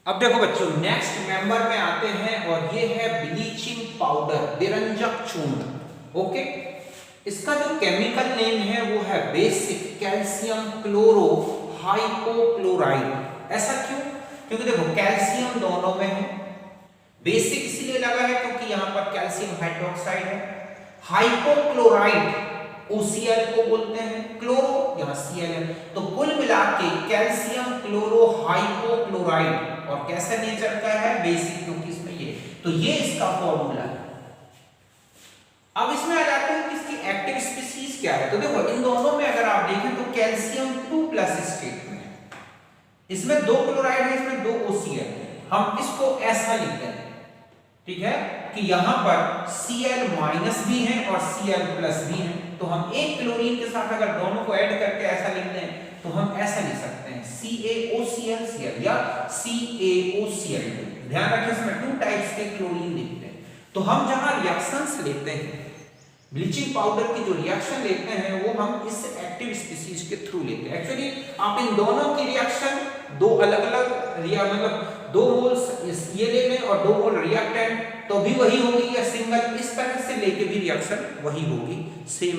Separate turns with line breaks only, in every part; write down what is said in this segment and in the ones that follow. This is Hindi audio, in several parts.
अब देखो बच्चों, नेक्स्ट मेंबर में आते हैं और ये है ब्लीचिंग पाउडर, विरंजक चूर्ण। ओके, इसका जो केमिकल नेम है वो है बेसिक कैल्शियम क्लोरो हाइपोक्लोराइड। ऐसा क्यों? क्योंकि देखो कैल्शियम दोनों में है, बेसिक इसलिए लगा है क्योंकि यहां पर कैल्शियम हाइड्रोक्साइड है, हाइपोक्लोराइड OCl को बोलते हैं, क्लोरो यहां Cl है, तो कुल मिला के कैल्शियम क्लोरो हाइपोक्लोराइड। और कैसा नेचर का है? बेसिक, क्योंकि इसमें ये, तो ये इसका फॉर्मूला है। अब इसमें आ जाते हैं कि इसकी एक्टिव स्पीशीज क्या है। तो देखो इन दोनों में अगर आप देखें तो कैल्शियम 2+ स्टेट में है, इसमें 2 क्लोराइड है, इसमें 2 OCl है। हम इसको ऐसा लिखते हैं, ठीक है, कि यहां पर Cl- भी है और Cl+ भी है। तो हम एक क्लोरीन के साथ अगर दोनों को ऐड करके ऐसा लिखते हैं तो हम ऐसा लिख सकते हैं CaOCl या CaOCl2। ध्यान रखें इसमें 2 टाइप्स के क्लोरीन लिखते हैं। तो हम जहां रिएक्शंस लेते हैं, ब्लीचिंग पाउडर की जो रिएक्शन लेते हैं वो हम इस एक्टिव स्पीशीज के थ्रू लेते हैं। एक्चुअली आप इन दोनों की रिएक्शन दो अलग-अलग मतलब 2 मोल्स ये ले लें और 2 मोल रिएक्टेंट तो भी वही होगी, या सिंगल इस तरह से लेके भी रिएक्शन वही होगी, सेम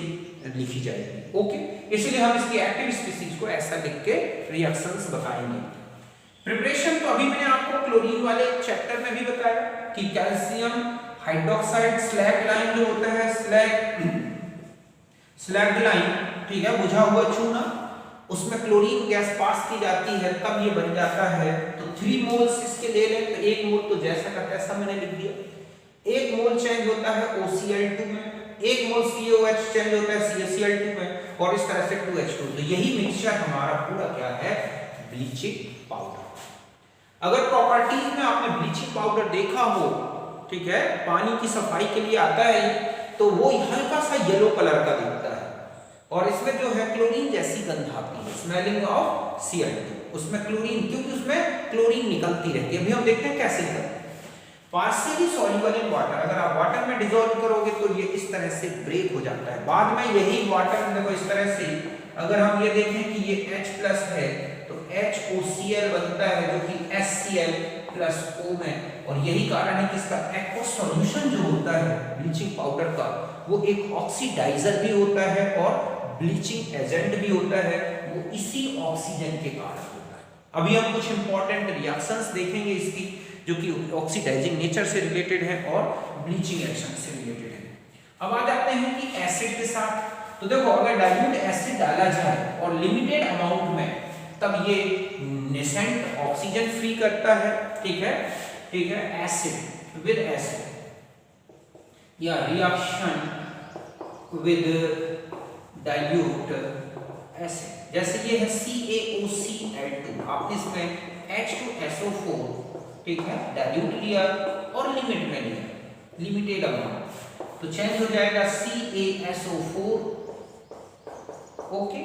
लिखी जाएगी। ओके, इसलिए हम इसकी एक्टिव स्पीशीज को ऐसा लिख के रिएक्शंस बताएंगे। प्रिपरेशन तो अभी मैंने आपको क्लोरीन वाले चैप्टर में भी बताया कि कैल्शियम हाइड्रोक्साइड स्लैग लाइन जो होता है, स्लैग लाइन, ठीक है, बुझा हुआ चूना, उसमें क्लोरीन गैस पास की जाती है तब ये बन जाता है। तो 3 मोल्स इसके ले लें तो 1 मोल तो जैसा का तैसा मैंने लिख दिया, 1 मोल चेंज होता है OCl2 में, 1 मोल COH चेंज होता है CaCl2 में, और इस तरह से 2H2। तो यही मिक्सचर हमारा पूरा क्या है? Bleaching powder. अगर प्रॉपर्टीज में आपने ब्लीचिंग पाउडर देखा हो, ठीक है, पानी की सफाई के लिए आता है, तो वो हल्का सा येलो कलर का दिखता है और इसमें जो है क्लोरीन जैसी गंध आती है, स्मेलिंग ऑफ Cl2। उसमें क्लोरीन, क्योंकि उसमें क्लोरीन निकलती रहती है। अभी हम देखते हैं कैसे निकलती है। पार्शियली सॉल्युबल इन वाटर, अगर आप वाटर में डिसॉल्व करोगे तो ये इस तरह से ब्रेक हो जाता है। बाद में यही वाटर देखो इस तरह से, अगर हम ये देखें कि ये H+ है तो HOCl बनता है जो कि HCl+O में, और यही कारण है कि इसका एक्वस सॉल्यूशन जो होता है ब्लीचिंग पाउडर का, वो एक ऑक्सीडाइजर भी होता है और ब्लीचिंग एजेंट भी होता है, वो इसी ऑक्सीजन के कारण होता है। अभी हम कुछ इंपॉर्टेंट रिएक्शंस देखेंगे इसकी, जो कि ऑक्सीडाइजिंग नेचर से रिलेटेड है और ब्लीचिंग एक्शन से रिलेटेड है। अब आ जाते हैं कि एसिड के साथ। तो देखो अगर डाइल्यूट एसिड डाला जाए और लिमिटेड अमाउंट में, तब ये नेसेंट ऑक्सीजन फ्री करता है, ठीक है, ठीक है, एसिड विद एसिड या रिएक्शन विद डाइल्यूट एसिड। जैसे ये है CaOCl2, आपने इसमें H2SO4, ठीक है, डाइल्यूट लिया और लिमिट में लिया, लिमिटेड अमाउंट, तो चेंज हो जाएगा CaSO4, ओके,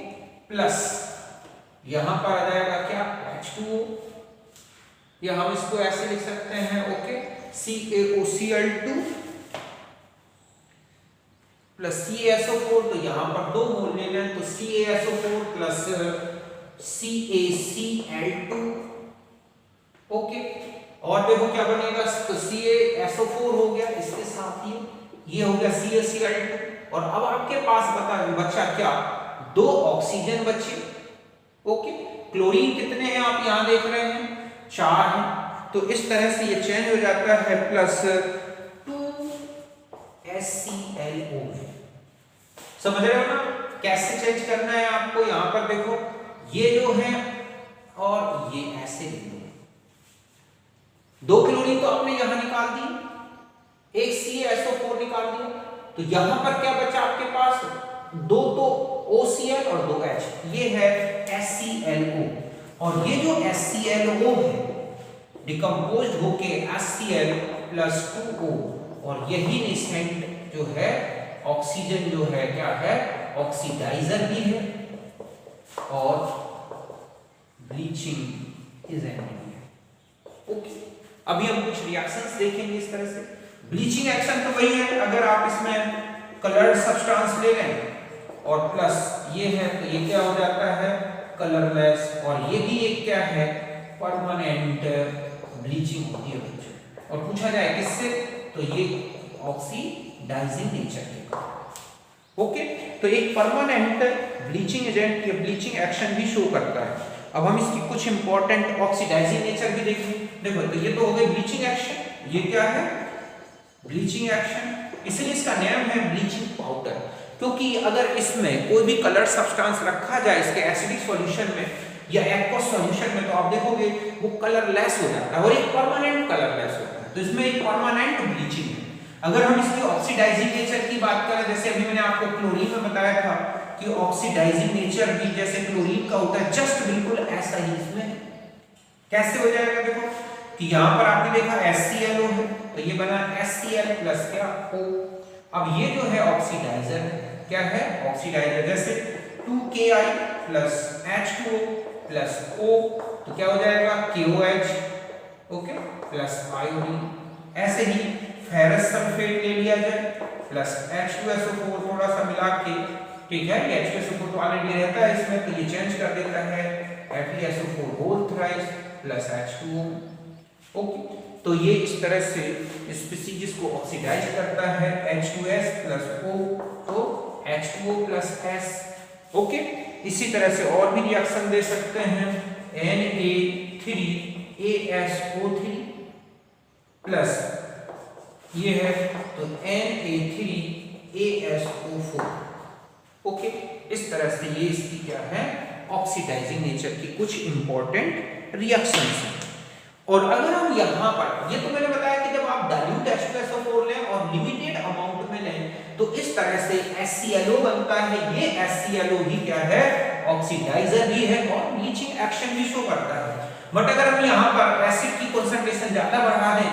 प्लस यहां पर आ जाएगा क्या? H2O, या हम इसको ऐसे लिख सकते हैं, ओके, CaOCl2 प्लस CaSO4, तो यहां पर 2 मोल ले लें तो CaSO4 प्लस CaCl2, ओके। और देखो क्या बनेगा, तो CaSO4 हो गया, इसके साथ ही ये हो गया CaCl2, और अब आपके पास बचा क्या? 2 ऑक्सीजन बचे, ओके। क्लोरीन कितने हैं आप यहां देख रहे हैं? 4 हैं, तो इस तरह से ये चेंज हो जाता है प्लस 2HClO। समझ रहे हो ना कैसे चेंज करना है आपको? यहां पर देखो ये जो है और ये ऐसे लिख दो, 2 क्लोरीन तो आपने यहां निकाल दी, एक CaSO4 निकाल दिया, तो यहां पर क्या बचा आपके पास? 2 तो OCl और 2 H, ये है HClO, और ये जो HClO है डिकम्पोज्ड होके HCl+2O, और यही नेसेंट जो है ऑक्सीजन जो है क्या है? ऑक्सीडाइजर भी है और ब्लीचिंग एजेंट भी है, ओके। अभी हम कुछ रिएक्शंस देखेंगे इस तरह से। ब्लीचिंग एक्शन तो वही है, अगर आप इसमें कलर्ड सब्सटेंस ले लें और प्लस ये है तो ये क्या हो जाता है? कलरलेस, और ये भी एक क्या है? परमानेंट ब्लीचिंग होती है बच्चों। और पूछा जाए किससे, तो ये ऑक्सीडाइजिंग नेचर के। ओके, तो एक परमानेंट ब्लीचिंग एजेंट ये ब्लीचिंग एक्शन भी शो करता है। अब हम इसकी कुछ इंपॉर्टेंट ऑक्सीडाइजिंग नेचर भी देखेंगे। देखो, तो ये तो हो गई ब्लीचिंग एक्शन, ये क्या है ब्लीचिंग एक्शन, इसलिए इसका नाम है ब्लीचिंग पाउडर। क्योंकि अगर इसमें कोई भी कलर सब्सटेंस रखा जाए इसके एसिडिक सॉल्यूशन में या एक्वस सॉल्यूशन में, तो आप देखोगे वो कलरलेस हो जाता है और एक परमानेंट कलरलेस होता है। तो इसमें एक परमानेंट ब्लीचिंग है। अगर हम इसकी ऑक्सीडाइजिंग नेचर की बात करें, जैसे अभी मैंने आपको क्लोरीन में बताया था कि ऑक्सीडाइजिंग नेचर भी जैसे क्लोरीन का होता है, जस्ट बिल्कुल ऐसा ही इसमें कैसे हो जाएगा। देखो कि यहाँ पर आपने देखा HClO है, तो ये बना HCl प्लस क्या O। अब ये जो है ऑक्सीडाइजर है, क्या है ऑक्सीडाइजर, जैसे 2Ki plus H2O plus O, तो क्या हो जाएगा KOH, ओके, प्लस आयोडीन। ऐसे ही फेरस सल्फेट ले लिया जाए प्लस H2SO4 थोड़ा सा मिला के, ठीक है, ये H2SO4 तो ऑलरेडी रहता है इसमें, तो ये चेंज कर देता है FeSO4 whole thrice plus H2O। Okay, तो ये इस तरह से स्पीसीज को ऑक्सीडाइज करता है H2S प्लस O, तो H2O प्लस S। ओके, इसी तरह से और भी रिएक्शन दे सकते हैं, Na3ASO3 प्लस ये है तो Na3ASO4। ओके, इस तरह से ये इसकी क्या है ऑक्सीडाइजिंग नेचर की कुछ इंपॉर्टेंट रिएक्शंस हैं। और अगर हम यहाँ पर, ये तो मैंने बताया कि जब आप डाइल्यूट H2SO4 लें और लिमिटेड अमाउंट में लें तो इस तरह से HClO बनता है। ये HClO ही क्या है ऑक्सीडाइजर भी है और ब्लीचिंग एक्शन भी शो करता है। बट अगर हम यहाँ पर एसिड की कंसंट्रेशन ज्यादा बढ़ा दें,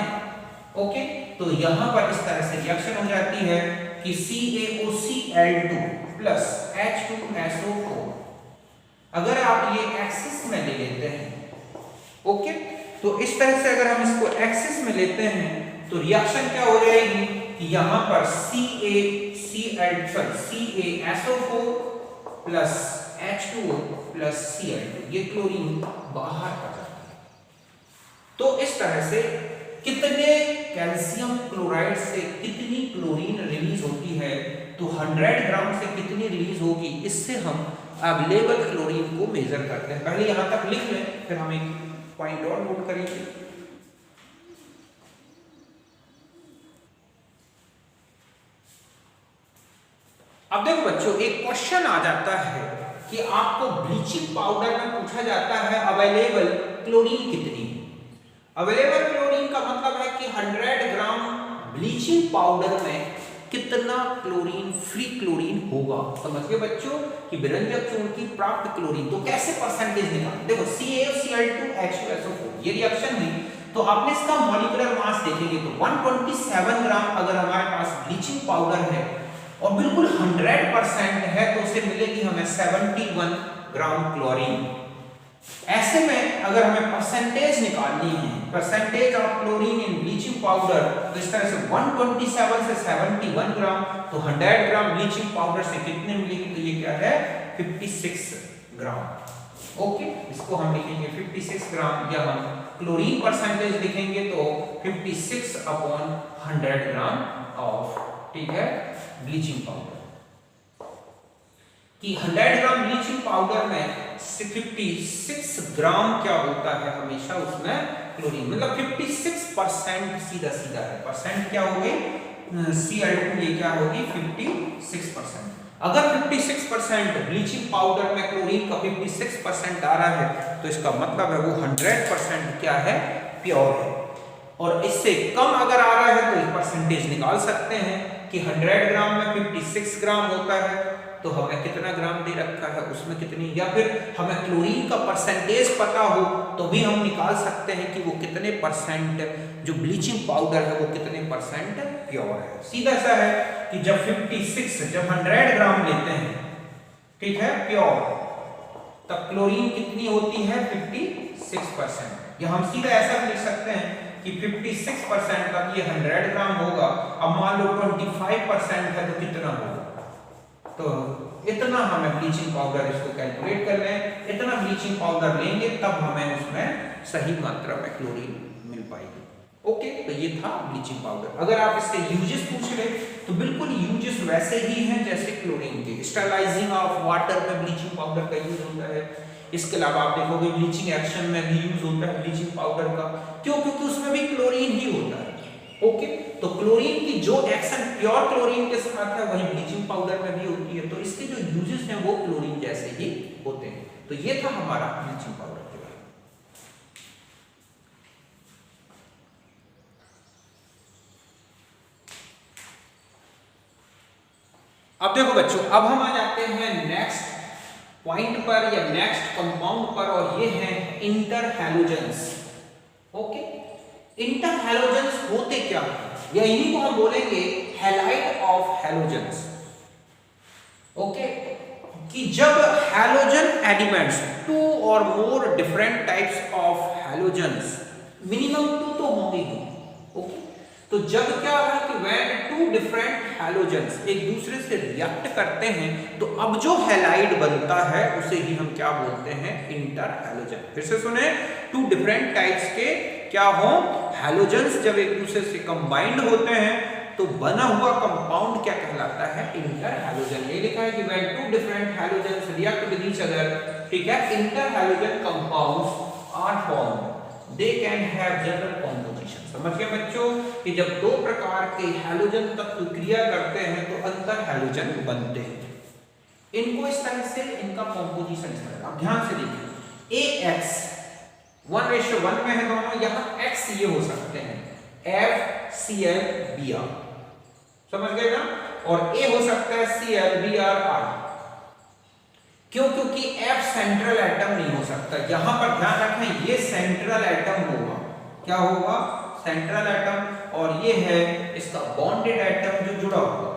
ओके, तो यहाँ पर इस तरह से रिएक्शन हो जाती है कि CaOCl2 प्लस H2SO4। अगर आप ये एक्सिस में ले लेते हैं, ओके, तो इस तरह से अगर हम इसको एक्सिस में लेते हैं तो रिएक्शन क्या हो जाएगी कि यहाँ पर CaSO4 plus H2O plus Cl2, ये क्लोरीन बाहर आ जाता है। तो इस तरह से कितने कैल्शियम क्लोराइड से कितनी क्लोरीन रिलीज होती है, तो 100 ग्राम से कितनी रिलीज होगी, इससे हम अवेलेबल क्लोरीन को मेजर करते हैं। पहले यहां तक लिख लें, फिर हम एक पॉइंट और नोट करेंगे। अब देखो बच्चों, एक क्वेश्चन आ जाता है कि आपको ब्लीचिंग पाउडर में पूछा जाता है अवेलेबल क्लोरीन कितनी है। अवेलेबल क्लोरीन का मतलब है कि 100 ग्राम ब्लीचिंग पाउडर में कितना क्लोरीन, फ्री क्लोरीन होगा। समझिए बच्चों कि विरंजक चूर्ण की प्राप्त क्लोरीन, तो कैसे परसेंटेज निकालें। देखो CaCl2 H2SO4 ये रिएक्शन हुई, तो आपने इसका मॉलिक्यूलर मास देखेंगे तो 127 ग्राम अगर हमारे पास ब्लीचिंग पाउडर है और बिल्कुल 100% है, तो उसे मिलेगी हमें 71 ग्राम क्लोरीन। ऐसे में अगर हमें परसेंटेज निकालनी है, percentage of chlorine in bleaching powder, तो इस तरह से 127 से 71 ग्राम, तो 100 ग्राम ब्लीचिंग पाउडर से कितने मिलेगी, तो ये क्या है 56 ग्राम। ओके, इसको हम लिखेंगे 56 ग्राम, या हम क्लोरीन परसेंटेज लिखेंगे तो 56/100 ग्राम ऑफ, ठीक है, ब्लीचिंग पाउडर। कि 100 ग्राम ब्लीचिंग पाउडर में 56 ग्राम क्या होता है हमेशा उसमें क्लोरीन, मतलब 56% सीधा सीधा है। परसेंट क्या होगी Cl2, ये क्या होगी 56%। अगर 56% ब्लीचिंग पाउडर में क्लोरीन का 56% आ रहा है, तो इसका मतलब है वो 100% क्या है प्योर है। और इससे कम अगर आ रहा है तो इस परसेंटेज निकाल सकते हैं कि 100 ग्राम में 56 ग्राम होता है, तो हमें कितना ग्राम दे रखा है उसमें कितनी, या फिर हमें क्लोरीन का परसेंटेज पता हो तो भी हम निकाल सकते हैं कि वो कितने परसेंट जो ब्लीचिंग पाउडर है वो कितने परसेंट प्योर है। सीधा सा है कि जब 100 ग्राम लेते हैं, ठीक है, प्योर, तब क्लोरीन कितनी होती है 56%। या हम सीधा ऐसा लिख सकते हैं कि 56% तब ये 100 ग्राम होगा। अब मान लो 25% है तो कितना होगा, तो इतना हमें ब्लीचिंग पाउडर, इसको कैलकुलेट कर लें, इतना ब्लीचिंग पाउडर लेंगे तब हमें उसमें सही मात्रा में क्लोरीन मिल पाएगी। ओके, तो ये था ब्लीचिंग पाउडर। अगर आप इसके यूजेस पूछ रहे तो बिल्कुल यूजेस वैसे ही हैं जैसे क्लोरीन के। स्टरलाइजिंग ऑफ वाटर में ब्लीचिंग पाउडर का यूज होता है। इसके अलावा आप देखोगे ब्लीचिंग एक्शन में भी यूज होता है ब्लीचिंग पाउडर का। क्यों? क्योंकि उसमें भी क्लोरीन ही होता है। ओके, तो क्लोरीन की जो एक्शन प्योर क्लोरीन के साथ है वही ब्लीचिंग पाउडर में भी होती है। तो इसके जो यूजेस हैं वो क्लोरीन जैसे ही होते हैं। तो ये था हमारा ब्लीचिंग पाउडर के बारे में। अब देखो बच्चों, अब हम आ जाते हैं नेक्स्ट पॉइंट पर या नेक्स्ट कंपाउंड पर, और ये है इंटरहैलोजेंस। ओके, इंटरहैलोजेंस होते क्या है, या इन्हीं को हम बोलेंगे हैलाइड ऑफ हैलोजेंस। ओके, कि जब हैलोजन एलिमेंट्स, टू और more different types of halogens, minimum two तो होंगे ही। ओके, तो जब क्या है कि व्हेन टू डिफरेंट हैलोजेंस एक दूसरे से रिएक्ट करते हैं तो अब जो हैलाइड बनता है उसे ही हम क्या बोलते हैं, इंटरहैलोजन। फिर से सुने, टू डिफरेंट टाइप्स के क्या हो, हैलोजेंस जब एक दूसरे से कंबाइंड होते हैं तो बना हुआ कंपाउंड क्या कहलाता है, इंटरहैलोजन। ये लिखा है कि when two different halogens react with each other, ठीक है, interhalogen compounds are formed, they can have general composition. समझ गए बच्चों कि जब दो प्रकार के हैलोजन तत्व क्रिया करते हैं तो अंतर हैलोजन बनते हैं। इनको इस तरह से इनका कॉम्पोजिशन इस तरह, आप ध्यान से देखिए, AX 1:1 में है दोनों, यहां X ये हो सकते हैं FClBr, समझ गए ना, और A हो सकता है ClBrI। क्यों? क्योंकि F सेंट्रल एटम नहीं हो सकता। यहां पर ध्यान रखें, ये सेंट्रल एटम होगा, क्या होगा, सेंट्रल एटम, और ये है इसका बॉन्डेड एटम जो जुड़ा हुआ।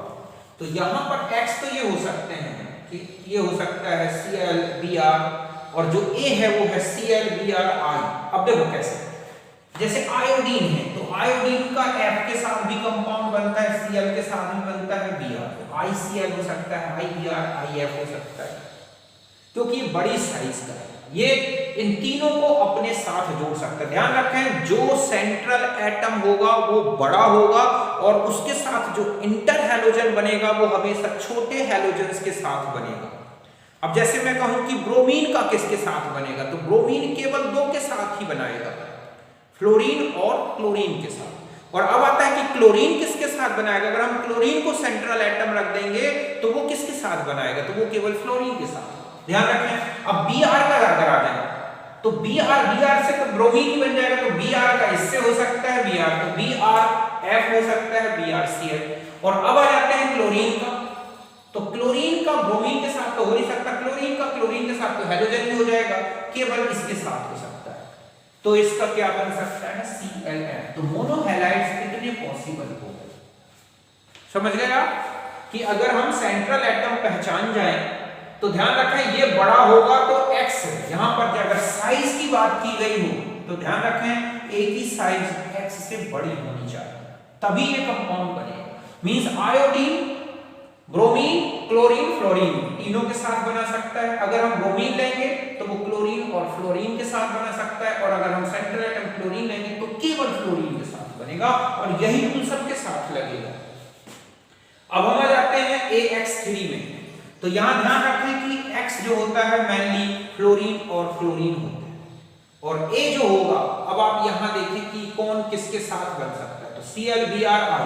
तो यहां पर X तो ये हो सकते हैं कि ये हो सकता है ClBr, और जो A है वो है ClBrI। अब देखो कैसे, जैसे आयोडीन है तो आयोडीन का F के साथ भी कंपाउंड बनता है, Cl के साथ भी बनता है Br, तो ICl हो सकता है, IBr, IF हो सकता है, क्योंकि ये बड़ी साइज का है, ये इन तीनों को अपने साथ जोड़ सकता है। ध्यान रखें, जो सेंट्रल एटम होगा वो बड़ा होगा और उसके साथ जो इंटर हैलोजन बनेगा वो हमेशा छोटे हैलोजेंस के साथ बनेगा। अब जैसे मैं कहूं कि ब्रोमीन का किसके साथ बनेगा, तो ब्रोमीन केवल दो के साथ ही बनाएगा, फ्लोरीन और क्लोरीन के साथ। और अब आता है कि क्लोरीन किसके साथ बनाएगा, अगर हम क्लोरीन को सेंट्रल एटम रख देंगे तो वो किसके साथ बनाएगा, तो वो केवल फ्लोरीन के साथ। ध्यान रखें, अब Br का अगर आ जाए तो Br से तो ब्रोमीन ही बन जाएगा, तो Br का इससे हो सकता है Br, तो BrF हो सकता है BrCl। और अब आ जाते हैं क्लोरीन का, तो क्लोरीन का ब्रोमीन के साथ तो हो नहीं सकता, क्लोरीन का क्लोरीन के साथ तो हैलोजन ही हो जाएगा, केवल इसके साथ हो सकता है, तो इसका क्या बन सकता है, ClF। तो मोनोहैलाइड्स कितने पॉसिबल हो गए, समझ गए आप, कि अगर हम सेंट्रल एटम पहचान जाएं तो ध्यान रखें ये बड़ा होगा तो X, यहां पर अगर साइज की बात की गई हो तो ध्यान रखें एक ही साइज X से बड़ी होनी चाहिए, तभी ये कंपाउंड बनेगा। Means iodine, bromine, chlorine, fluorine तीनों के साथ बना सकता है। अगर हम ब्रोमीन लेंगे तो वो क्लोरीन और फ्लोरीन के साथ बना सकता है, और अगर हम सेंट्रल एटम क्लोरीन लेंगे तो केवल फ्लोरीन के साथ बनेगा, और यही रूल सबके साथ लगेगा। अब हम आ जाते हैं AX3 में, तो यहां ध्यान रखें कि X जो होता है मेनली फ्लोरीन और क्लोरीन होते हैं, और A जो होगा, अब आप यहां देखें कि कौन किसके साथ बन सकता है, तो ClBrI।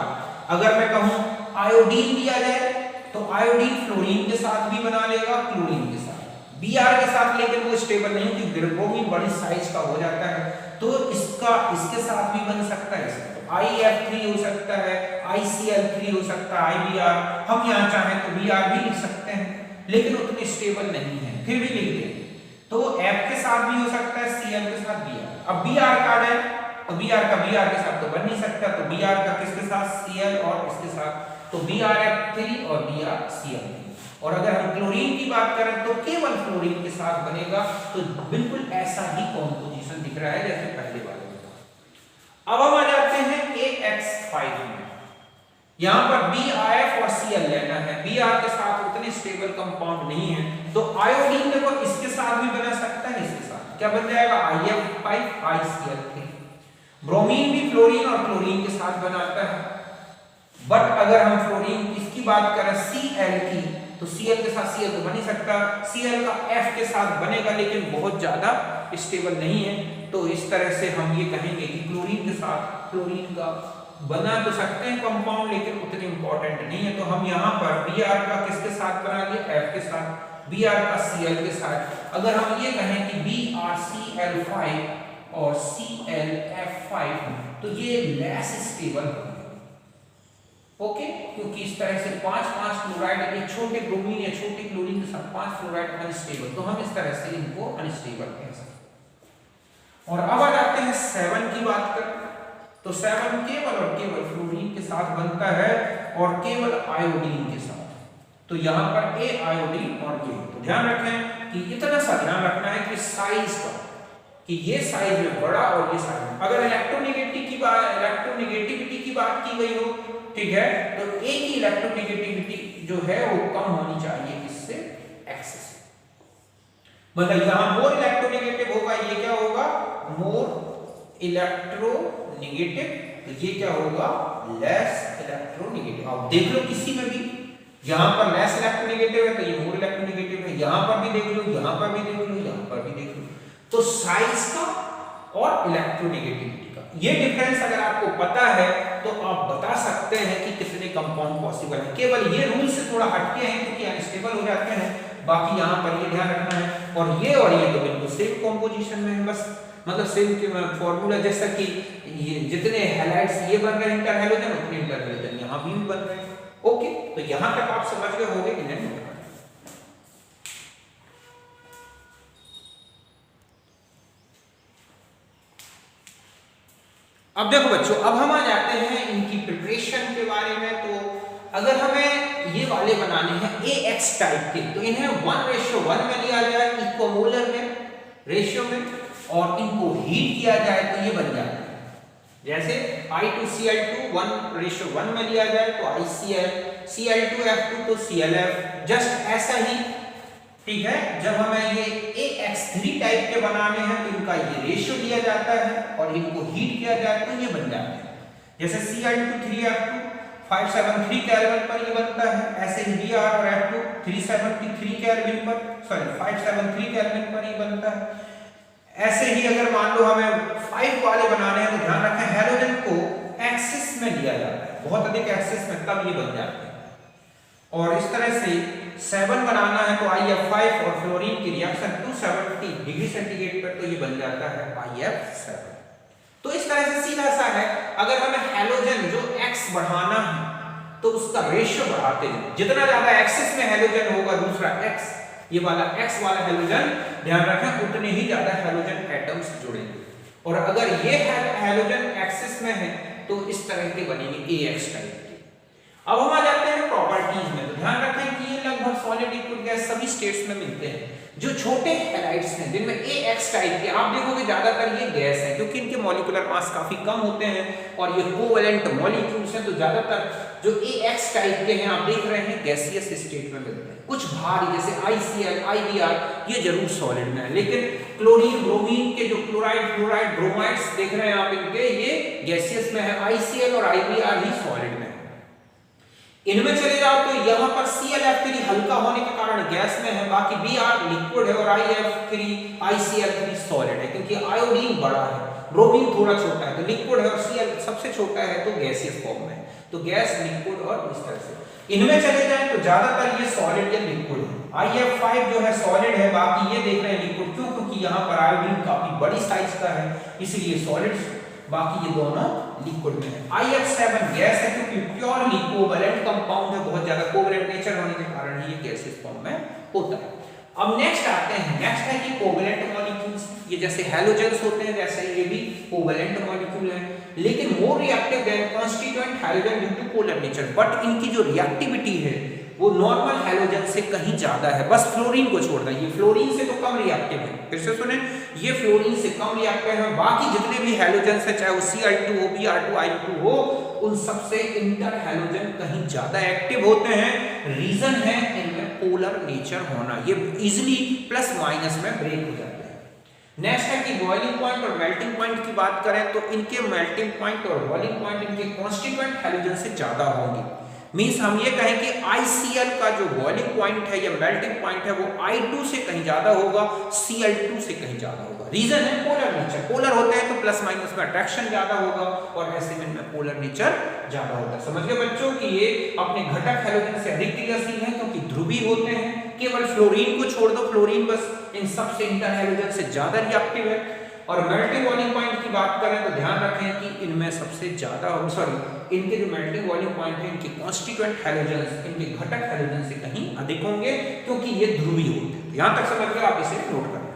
अगर मैं कहूं आयोडीन दिया जाए तो आयोडीन फ्लोरीन के साथ भी बना लेगा, क्लोरीन के साथ, Br के साथ, लेकिन वो स्टेबल नहीं क्योंकि ब्रोमीन बड़ी साइज का हो जाता है, तो इसका इसके साथ भी बन सकता है, इसका IF3 हो सकता है, ICl3 हो सकता है, IBr, हम यहाँ चाहें तो Br भी लिख सकते हैं, लेकिन उतने स्टेबल नहीं है, फिर भी लिख दें, तो F के साथ भी हो सकता है, Cl के साथ Br। अब Br का है तो Br का Br के साथ तो बन नहीं सकता, तो Br का किसके साथ, Cl और इसके साथ, तो BrF3 और BrCl3। और अगर हम क्लोरीन की बात करें तो केवल फ्लोरीन के साथ बनेगा, तो बिल्कुल ऐसा ही कॉम्पोजिशन दिख रहा है जैसे पहले वाले में। अब हम आ जाते हैं AX5 में, यहां पर BrF और Cl लेना है, Br के साथ उतने स्टेबल कंपाउंड नहीं है, तो आयोडीन देखो इसके साथ भी बना सकता है, इसके साथ क्या बन जाएगा, IF5 ICl3। ब्रोमीन भी फ्लोरीन और क्लोरीन के साथ बनाता है। बट अगर हम फ्लोरीन इसकी बात करें Cl की, तो Cl के साथ Cl तो बन ही सकता, Cl का F के साथ बनेगा लेकिन बहुत ज्यादा स्टेबल नहीं है। तो इस तरह से हम ये कहेंगे कि क्लोरीन के साथ फ्लोरीन का बना तो सकते हैं कंपाउंड, लेकिन उतने इंपॉर्टेंट नहीं है। तो हम यहाँ पर Br का किसके साथ बना दिया, F के साथ, Br का Cl के साथ। अगर हम ये कहें कि BrCl5 और ClF5, तो ये लेस स्टेबल होंगे, ओके, क्योंकि इस तरह से 5-5 क्लोराइड, एक छोटे ब्रोमीन या छोटे क्लोरीन के साथ 5 क्लोराइड अनस्टेबल, तो हम इस तरह से इनको अनस्टेबल कह सकते हैं। और अब आ जाते हैं 7 की बात करें, तो 7 केवल और केवल फ्लोरीन के साथ बनता है और केवल आयोडीन के साथ। तो यहाँ पर A आयोडीन और K, तो ध्यान रखें कि इतना सा ध्यान रखना है कि साइज का, कि ये साइज में बड़ा और ये साइज में, अगर इलेक्ट्रोनेगेटिविटी की बात की गई हो, ठीक है, तो A की इलेक्ट्रोनेगेटिविटी जो है वो कम होनी चाहिए किससे, X से। मतलब यहाँ मोर इलेक्ट्रोनेगेटिव होगा, ये क्या होगा, मोर इलेक्ट्रोनेगेटिव, तो ये क्या होगा, लेस इलेक्ट्रोनेगेटिव। आप देख लो किसी में भी, यहाँ पर लेस इलेक्ट्रोनेगेटिव है तो ये मोर इलेक्ट्रोनेगेटिव है, यहाँ पर भी देख लो, यहाँ पर भी देख लो, यहाँ पर भी देख लो। तो साइज का और इलेक्ट्रोनेगेटिविटी का ये डिफरेंस अगर आपको पता है तो आप बता सकते हैं कि कितने कंपाउंड पॉसिबल है। केवल ये रूल से थोड़ा हटके हैं क्योंकि अनस्टेबल हो जाते हैं, बाकी यहाँ पर ये ध्यान रखना है। और ये तो बिल्कुल सेम कॉम्पोजिशन में है, बस मतलब सेम फॉर्मूला, जैसा कि ये जितने हैलाइड्स ये बन रहे हैं इंटर हैलोजन, उतने इंटर हैलोजन यहाँ भी बन रहे हैं। ओके, तो यहाँ तक आप समझ गए होंगे कि नहीं। अब देखो बच्चों, अब हम आ जाते हैं इनकी प्रिपरेशन के बारे में। तो अगर हमें ये वाले बनाने हैं AX टाइप के, तो इन्हें 1:1 में लिया जाए, इक्वोमोलर में रेशियो में, और इनको हीट किया जाए तो ये बन जाता है। जैसे I2Cl2 1:1 में लिया जाए तो ICl, Cl2F2 तो ClF, जस्ट ऐसा ही, ठीक है। जब हमें ये AX3 टाइप के बनाने हैं तो इनका ये रेशियो दिया जाता है और इनको हीट किया जाए तो ये बन जाते हैं। जैसे Cl2 573 केल्विन पर ये बनता है, ऐसे ही Br और F2 373 केल्विन पर, सॉरी 573 केल्विन पर ये बनता है। ऐसे ही अगर मान लो हमें 5 वाले बनाने हैं तो ध्यान रखें हैलोजन को एक्सिस में लिया जाता है, बहुत अधिक एक्सिस में, तब ये बन जाते हैं। और इस तरह से 7 बनाना है तो IF5 और फ्लोरीन की रिएक्शन 270 डिग्री सेंटीग्रेड पर, तो ये बन जाता है IF7। तो इस तरह से सीधा सा है, अगर हमें हैलोजन जो X बढ़ाना है तो उसका रेशियो बढ़ाते हैं, जितना ज्यादा एक्सिस में हैलोजन होगा दूसरा X, ये वाला X वाला हैलोजन, ध्यान रखें उतने ही ज्यादा हैलोजन एटम्स जुड़ेंगे। और अगर ये हैलोजन एक्सिस में है तो इस तरह के बनेंगे AX टाइप के। अब हम आ जाते हैं प्रॉपर्टीज में, तो ध्यान रखें कि ये लगभग सॉलिड लिक्विड गैस सभी स्टेट्स में मिलते हैं। जो छोटे हैलाइड्स हैं जिनमें AX टाइप के, आप देखोगे ज्यादातर ये गैस है क्योंकि इनके मॉलिक्यूलर मास काफी कम होते हैं और ये कोवैलेंट मॉलिक्यूल्स हैं, तो ज्यादातर जो AX टाइप के हैं आप देख रहे हैं गैसियस स्टेट में मिलते हैं। कुछ भारी जैसे ICl, IBr ये जरूर सॉलिड में है, लेकिन क्लोरीन, ब्रोमीन के जो क्लोराइड, फ्लोराइड, ब्रोमाइड्स देख रहे हैं आप इनके, ये गैसियस में है। ICl और IBr ही सॉलिड में है। इनमें चले जाओ तो यहाँ पर ClF3 हल्का होने के कारण गैस में है, बाकी Br लिक्विड है और ICl3 सॉलिड है, क्योंकि आयोडीन बड़ा है, ब्रोमीन थोड़ा छोटा है, तो लिक्विड है, और Cl सबसे छोटा है तो गैसियस फॉर्म में है। तो गैस, लिक्विड और इस तरह से इनमें चले जाएं तो ज्यादातर ये सॉलिड या लिक्विड है। IF5 जो है सॉलिड है, बाकी ये देख रहे हैं लिक्विड, क्यों, क्योंकि यहाँ पर आयोडीन काफी बड़ी साइज का है इसलिए सॉलिड, बाकी ये दोनों लिक्विड में है। IF7 गैस है क्योंकि प्योरली कोवैलेंट कंपाउंड है, बहुत ज्यादा कोवैलेंट नेचर होने के कारण ही ये गैसियस फॉर्म में होता है। अब नेक्स्ट आते हैं, नेक्स्ट है कि कोवैलेंट मॉलिक्यूल्स, ये जैसे हैलोजेंस होते हैं वैसे ये भी कोवैलेंट मॉलिक्यूल है, लेकिन more reactive than constituent halogen due to polar nature, but इनकी जो रिएक्टिविटी है वो नॉर्मल हैलोजन से कहीं ज्यादा है, बस फ्लोरीन को छोड़ दें, ये फ्लोरीन से तो कम रिएक्टिव है। फिर से सुने, ये फ्लोरीन से कम रिएक्टिव है, बाकी जितने भी हैलोजेंस है, चाहे वो Cl2 हो, Br2, I2 हो, उन सबसे इंटर हैलोजन कहीं ज्यादा एक्टिव होते हैं। रीजन है इनमें पोलर नेचर होना, ये इजिली प्लस माइनस में ब्रेक हो जाते हैं। नेक्स्ट है कि बॉइलिंग पॉइंट और मेल्टिंग पॉइंट की बात करें तो इनके मेल्टिंग पॉइंट और बॉइलिंग पॉइंट इनके कॉन्स्टिट्यूएंट हैलोजन से ज्यादा होंगे। मींस हम ये कहें कि ICl का जो बॉइलिंग पॉइंट है या मेल्टिंग पॉइंट है वो I2 से कहीं ज्यादा होगा, Cl2 से कहीं ज्यादा होगा। रीजन है पोलर नेचर, पोलर होते हैं तो प्लस माइनस में अट्रैक्शन ज्यादा होगा और ऐसे में पोलर नेचर ज्यादा होता है। समझ गए बच्चों कि ये अपने घटक हैलोजन से अधिक क्रियाशील है क्योंकि ध्रुवीय होते हैं। केवल फ्लोरीन को छोड़ दो, फ्लोरीन बस इन सबसे इंटर हैलोजन से ज्यादा रिएक्टिव है। और मेल्टिंग बॉइलिंग पॉइंट की बात करें तो ध्यान रखें कि इनमें सबसे ज्यादा इनके जो मेल्टिंग बॉइलिंग पॉइंट है इनके कॉन्स्टिट्यूएंट हैलोजन इनके घटक हैलोजन से कहीं अधिक होंगे क्योंकि ये ध्रुवीय होते हैं। यहां तक समझ गए, आप इसे नोट करें।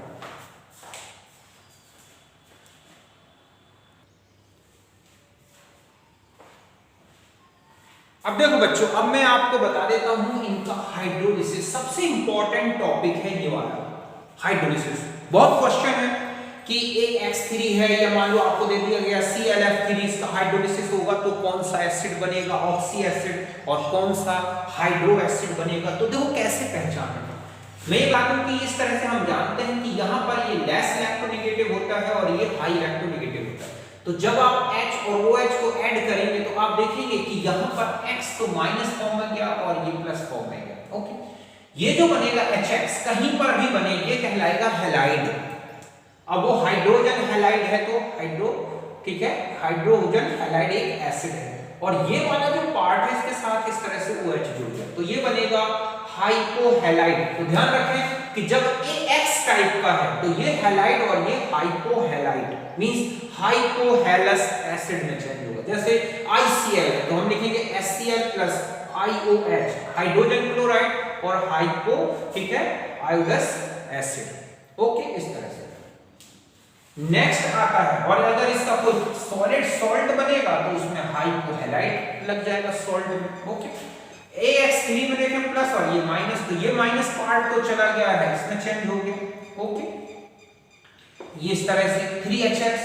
अब देखो बच्चों, अब मैं आपको बता देता हूं इनका हाइड्रोलिसिस। सबसे इंपॉर्टेंट टॉपिक है ये वाला हाइड्रोलिसिस। बहुत क्वेश्चन है कि AX3 है या मान लो आपको दे दिया गया ClF3, इसका हाइड्रोलिसिस होगा तो कौन सा एसिड बनेगा, ऑक्सी एसिड, और कौन सा हाइड्रो एसिड बनेगा। तो देखो कैसे पहचानना। मैं ये बात कि इस तरह से हम जानते हैं कि यहाँ पर ये लेस इलेक्ट्रोनेगेटिव होता है और ये हाई इलेक्ट्रोनेगेटिव होता है। तो जब आप H और OH को ऐड करेंगे तो आप देखेंगे कि यहाँ पर X तो माइनस फॉर्म में गया और ये प्लस फॉर्म में गया। ओके, ये जो बनेगा HX कहीं पर भी बने ये कहलाएगा हैलाइड। अब वो हाइड्रोजन हैलाइड है तो हाइड्रो, ठीक है, हाइड्रोजन हैलाइड एक एसिड है और ये वाला जो पार्ट है इसके साथ इस तरह से OH जुड़ गया तो ये बनेगा हाइपोहैलाइड। तो ध्यान रखें कि जब AX टाइप का है तो ये हैलाइड और ये हाइपोहैलाइड मींस हाइपोहैलस एसिड में चेंज होगा। जैसे ICl है तो हम लिखेंगे HCl plus IOH, hydrogen chloride और हाइपो, ठीक है, आयोडस एसिड। ओके, इस तरह से। नेक्स्ट आता है, और अगर इसका कोई सॉलिड सॉल्ट बनेगा तो उसमें हाइपोहैलाइड लग जाएगा सॉल्ट में। ओके, AX3 में देखें प्लस और ये माइनस, तो ये माइनस पार्ट तो चला गया है, इसमें चेंज हो गया। ओके, ये इस तरह से 3HX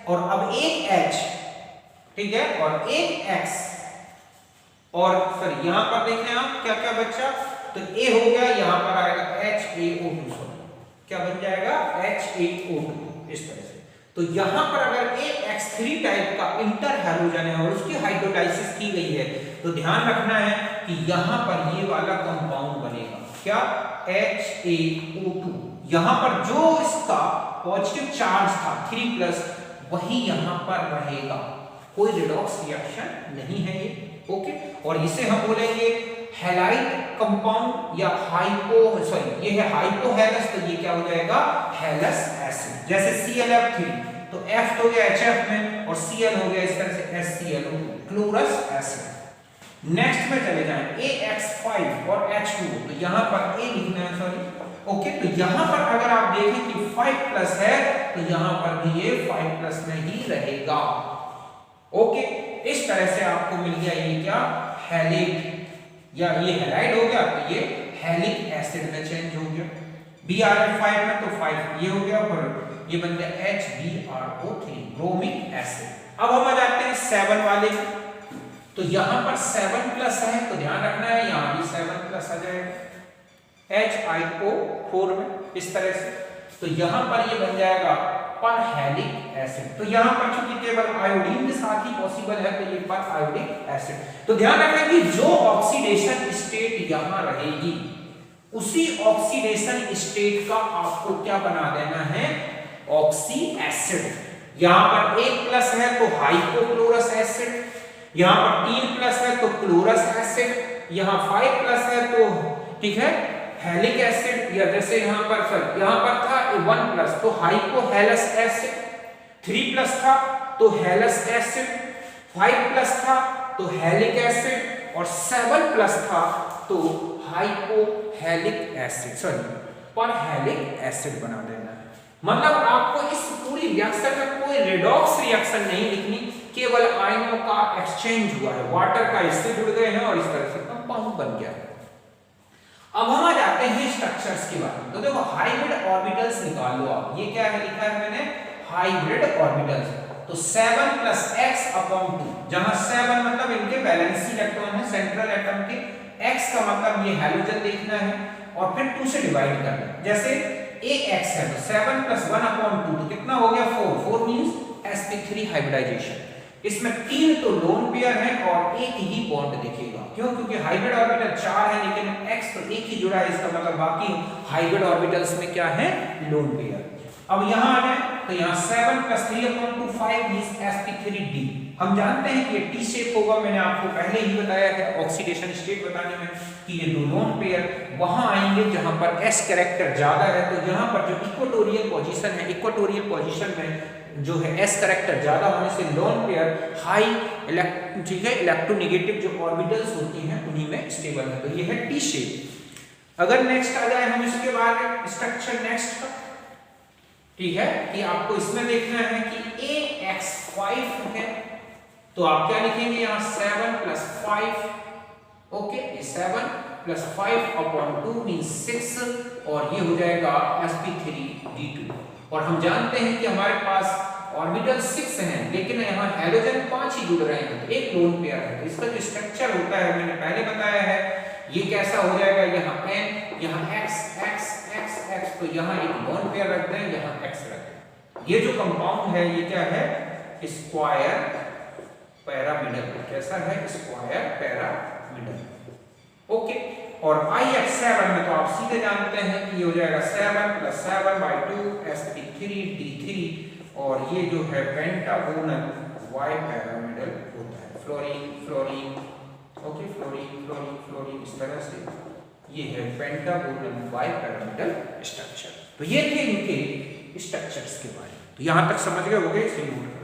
और अब एक H, ठीक है, और एक X, और फिर यहां पर देखें आप क्या क्या बचा, तो A हो गया, यहां पर आएगा HaO2, क्या बन जाएगा HaO2 इस तरह से। तो यहां पर अगर AX3 टाइप का इंटर हैलोजन है और उसकी हाइड्रोलाइसिस की गई है तो ध्यान रखना है कि यहां पर ये वाला कंपाउंड बनेगा, क्या, HaO2। यहां पर जो इसका पॉजिटिव चार्ज था 3+ वही यहां पर रहेगा, कोई रिडॉक्स रिएक्शन नहीं है ये। ओके, और इसे हम बोलेंगे हैलाइड कंपाउंड या ये है हाइपोहैलस, तो ये क्या हो जाएगा, हैलस एसिड। जैसे ClF3 तो F तो गया HF में और Cl हो गया इस तरह से HCl, क्लोरस एसिड। नेक्स्ट में चले जाएं AX5 और H2, तो यहां पर A लिखना है, ओके, तो यहां पर अगर आप देखें कि 5+ है तो यहां पर भी ये 5+ में ही रहेगा। ओके, इस तरह से आपको मिल गया ये क्या, हैलिक, या ये हैलाइड हो गया तो ये हैलिक एसिड में चेंज हो गया। BrF5 में तो 5 ये हो गया और ये बन गया HbRO3, ब्रोमिक एसिड। अब हम आ जाते हैं 7 वाले, तो यहां पर 7+ है तो ध्यान रखना है यहां भी 7+ आ जाएगा HiO4 में इस तरह से, तो यहां पर ये बन जाएगा परहैलिक एसिड। तो यहां पर चूंकि केवल आयोडीन के साथ ही पॉसिबल है तो ये परआयोडिक एसिड। तो ध्यान रखें कि जो ऑक्सीडेशन स्टेट यहां रहेगी उसी ऑक्सीडेशन स्टेट का आपको क्या बना देना है, ऑक्सी एसिड। यहां पर 1+ है तो हाइपोक्लोरस एसिड, यहां पर 3+ है तो क्लोरस एसिड, यहां 5+ है तो, ठीक है, हैलिक एसिड, या जैसे यहां पर था 1+ तो हाइपोहैलस एसिड, 3+ था तो हैलस एसिड, 5+ था तो हैलिक एसिड और 7+ था तो हाइपोहैलिक एसिड, परहैलिक एसिड बना देना है। मतलब आपको इस पूरी रिएक्शन में कोई रिडॉक्स रिएक्शन नहीं लिखनी, केवल आयनों का एक्सचेंज हुआ है, वाटर का इससे जुड़ गए हैं और इस तरह से कंपाउंड बन गया है। अब हम आ जाते हैं स्ट्रक्चर्स के बारे में। तो देखो हाइब्रिड ऑर्बिटल्स निकाल लो आप, ये क्या है लिखा है मैंने, हाइब्रिड ऑर्बिटल्स। तो 7 + x/2, जहां 7 मतलब इनके वैलेंसी इलेक्ट्रॉन है सेंट्रल एटम के, x का मतलब ये हैलोजन देखना है और फिर 2 से डिवाइड करना है। जैसे AX है तो 7 + 1/2 तो कितना हो गया 4, 4 मींस sp3 हाइब्रिडाइजेशन। इसमें 3 तो लोन पेयर है और एक ही बॉन्ड दिखेगा, क्यों? क्योंकि हाइब्रिड ऑर्बिटल 4 है लेकिन x तो एक ही जुड़ा है, इसका मतलब बाकी हाइब्रिड ऑर्बिटल्स में क्या है, लोन पेयर। अब यहां आ जाए तो यहां 7 + 3/2 5 मींस sp3d। हम जानते हैं कि ये टी शेप होगा, मैंने आपको पहले ही बताया है ऑक्सीडेशन स्टेट बताने में कि ये दो लोन पेयर वहां आएंगे जहां पर s कैरेक्टर ज्यादा है। तो यहां पर जो इक्वेटोरियल पोजीशन है, इक्वेटोरियल पोजीशन में जो है s कैरेक्टर ज्यादा होने से लोन पेयर हाई ठीक है इलेक्ट्रोनेगेटिव जो ऑर्बिटल्स होती हैं उन्हीं में स्टेबल है। तो ये है टी शेप। अगर नेक्स्ट आ जाए हम इसके बाद स्ट्रक्चर नेक्स्ट का, ठीक है, कि आपको इसमें देखना है कि AX5 है तो आप क्या लिखेंगे यहाँ 7 + 5, ओके, ये 7 + 5/2 मींस 6 और ये हो जाएगा sp3d2। और हम जानते हैं कि हमारे पास ऑर्बिटल 6 हैं लेकिन यहाँ हैलोजन 5 ही जुड़ रहे हैं तो एक लोन पेयर है। तो इसका जो स्ट्रक्चर होता है मैंने पहले बताया है, ये कैसा हो जाएगा, यहाँ n, यहाँ x x x x, तो यहाँ एक लोन पेयर रख दें, यहाँ x रख दें। ये जो कंपाउंड है ये क्या है, स्क्वायर पैरामिडल। कैसा है, स्क्वायर पैरामिडल, ओके। और IX7 में तो आप सीधे जानते हैं कि ये हो जाएगा 7 + 7/2 sp3d3 और ये जो है पेंटागोनल Y पैरामिडल होता है। Fluorine fluorine, okay, fluorine fluorine fluorine, इस तरह से ये है पेंटागोनल Y पैरामिडल स्ट्रक्चर। तो ये थे इनके स्ट्रक्चर्स के बारे में। तो यहां तक समझ गए होंगे, इसे नोट कर।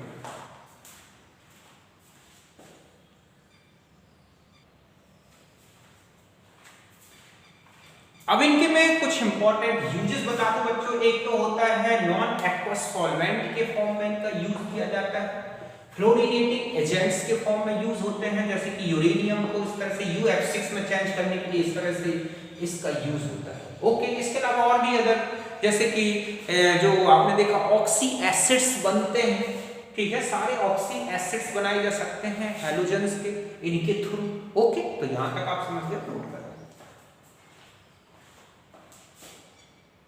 अब इनके में कुछ इंपॉर्टेंट यूजेस बता दूं बच्चों। एक तो होता है नॉन एक्वस सॉल्वेंट के फॉर्म में इनका यूज किया जाता है, फ्लोरिनेटिंग एजेंट्स के फॉर्म में यूज होते हैं, जैसे कि यूरेनियम को इस तरह से UF6 में चेंज करने के लिए इस तरह से इसका यूज होता है, ओके। इसके अलावा और भी अदर, जैसे कि जो आपने देखा ऑक्सी एसिड्स बनते हैं, ठीक है, सारे ऑक्सी एसिड्स बनाए जा सकते हैं हैलोजन्स के इनके थ्रू, ओके। तो यहां तक आप समझ गए, नोट कर।